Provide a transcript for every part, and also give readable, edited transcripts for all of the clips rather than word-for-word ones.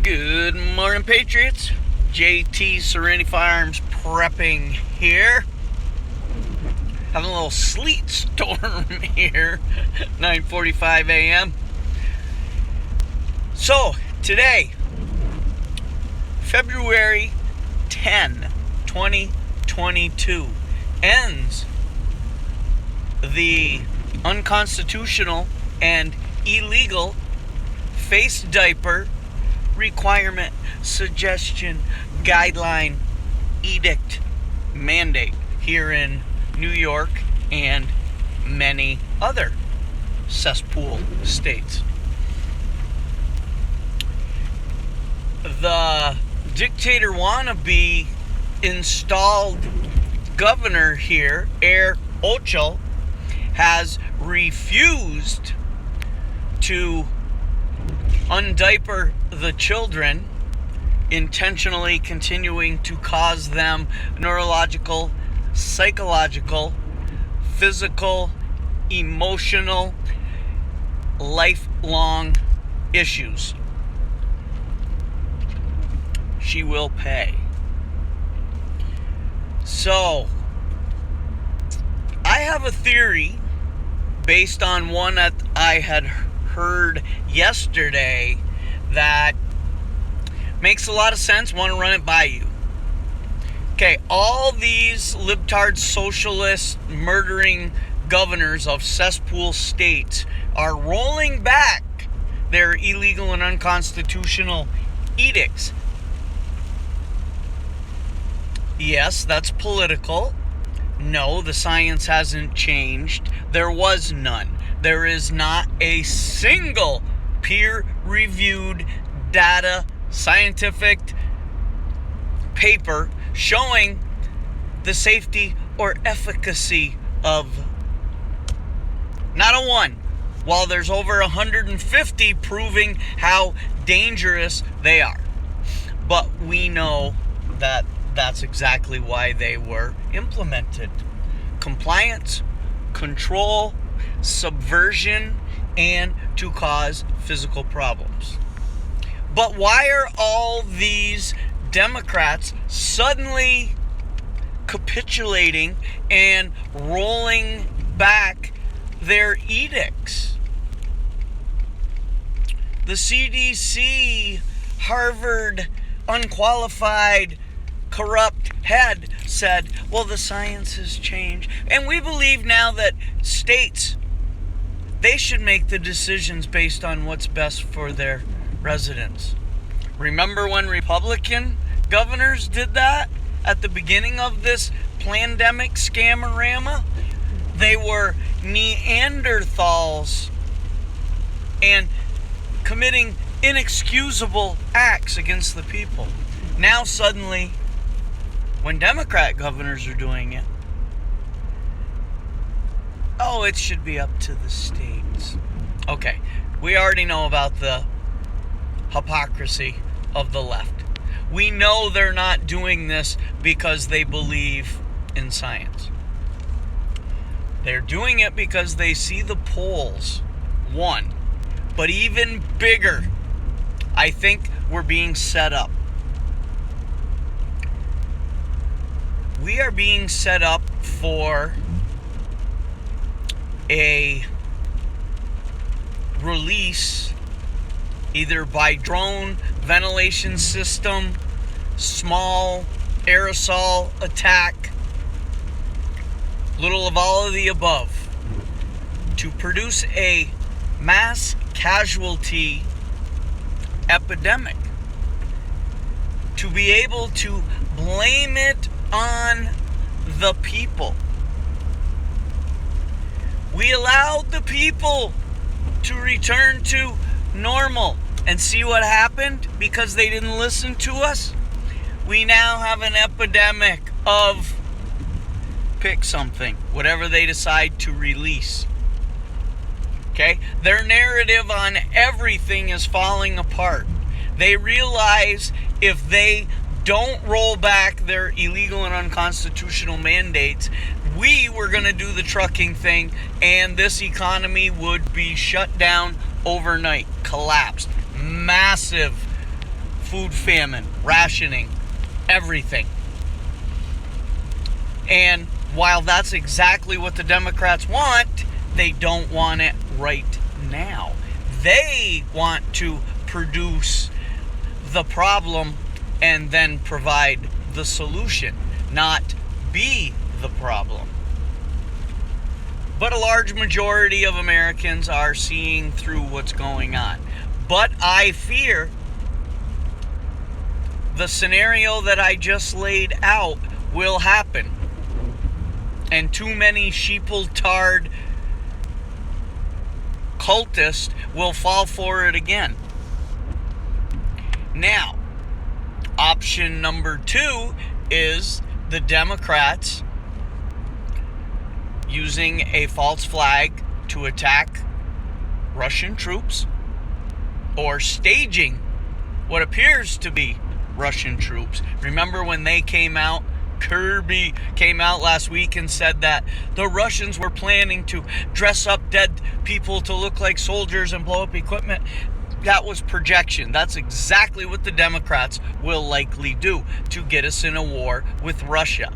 Good morning, Patriots. JT Serenity Firearms prepping here. Having a little sleet storm here, 9:45 a.m. So, today, February 10, 2022, ends the unconstitutional and illegal face diaper requirement, suggestion, guideline, edict, mandate here in New York and many other cesspool states. The dictator wannabe installed governor here, Air Ocho, has refused to undiaper the children, intentionally continuing to cause them neurological, psychological, physical, emotional, lifelong issues. She will pay. So, I have a theory based on one that I had heard yesterday that makes a lot of sense. Want to run it by you. Okay, all these libtard, socialist, murdering governors of cesspool states are rolling back their illegal and unconstitutional edicts. Yes, that's political. No, the science hasn't changed. There was none. There is not a single peer-reviewed data scientific paper showing the safety or efficacy of, not a one, while there's over 150 proving how dangerous they are. But we know that that's exactly why they were implemented. Compliance, control, subversion, and to cause physical problems. But why are all these Democrats suddenly capitulating and rolling back their edicts? The CDC, Harvard, unqualified, corrupt head said, well, the science has changed. And we believe now that states, they should make the decisions based on what's best for their residents. Remember when Republican governors did that at the beginning of this pandemic scamorama? They were Neanderthals and committing inexcusable acts against the people. Now suddenly, when Democrat governors are doing it, oh, it should be up to the states. Okay, we already know about the hypocrisy of the left. We know they're not doing this because they believe in science. They're doing it because they see the polls, one. But even bigger, I think we're being set up. We are being set up for a release either by drone, ventilation system, small aerosol attack, little of all of the above, to produce a mass casualty epidemic, to be able to blame it on the people. We allowed the people to return to normal, and see what happened because they didn't listen to us? We now have an epidemic of pick something, whatever they decide to release. Okay? Their narrative on everything is falling apart. They realize if they don't roll back their illegal and unconstitutional mandates, we were going to do the trucking thing, and this economy would be shut down overnight, collapsed. Massive food famine, rationing, everything. And while that's exactly what the Democrats want, they don't want it right now. They want to produce the problem and then provide the solution, not be the problem. But a large majority of Americans are seeing through what's going on. But I fear the scenario that I just laid out will happen. And too many sheeple-tarred cultists will fall for it again. Now, option number 2 is the Democrats using a false flag to attack Russian troops, or staging what appears to be Russian troops. Remember when they came out, Kirby came out last week and said that the Russians were planning to dress up dead people to look like soldiers and blow up equipment? That was projection. That's exactly what the Democrats will likely do to get us in a war with Russia.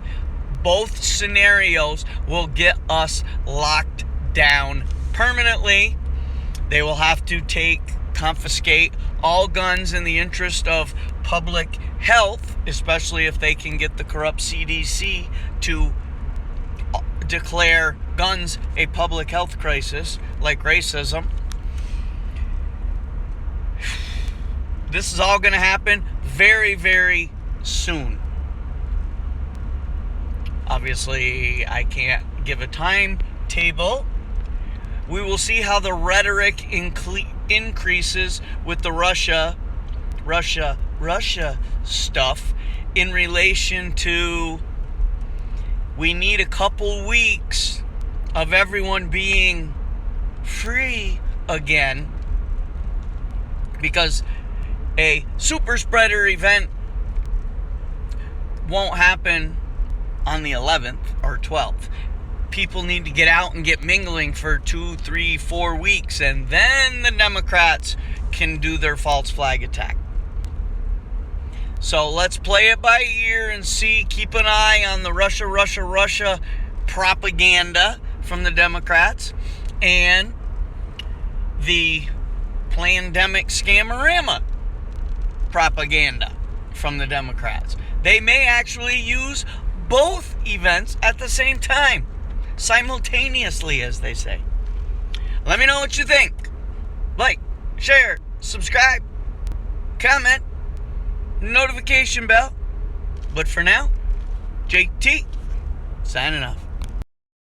Both scenarios will get us locked down permanently. They will have to confiscate all guns in the interest of public health, especially if they can get the corrupt CDC to declare guns a public health crisis, like racism. This is all going to happen very, very soon. Obviously, I can't give a timetable. We will see how the rhetoric increases with the Russia stuff in relation to, we need a couple weeks of everyone being free again, because a super spreader event won't happen on the 11th or 12th. People need to get out and get mingling for 2, 3, 4 weeks, and then the Democrats can do their false flag attack. So let's play it by ear and see. Keep an eye on the Russia propaganda from the Democrats and the pandemic scamorama propaganda from the Democrats. They may actually use both events at the same time, simultaneously, as they say. Let me know what you think. Like, share, subscribe, comment, notification bell. But for now, JT, signing off.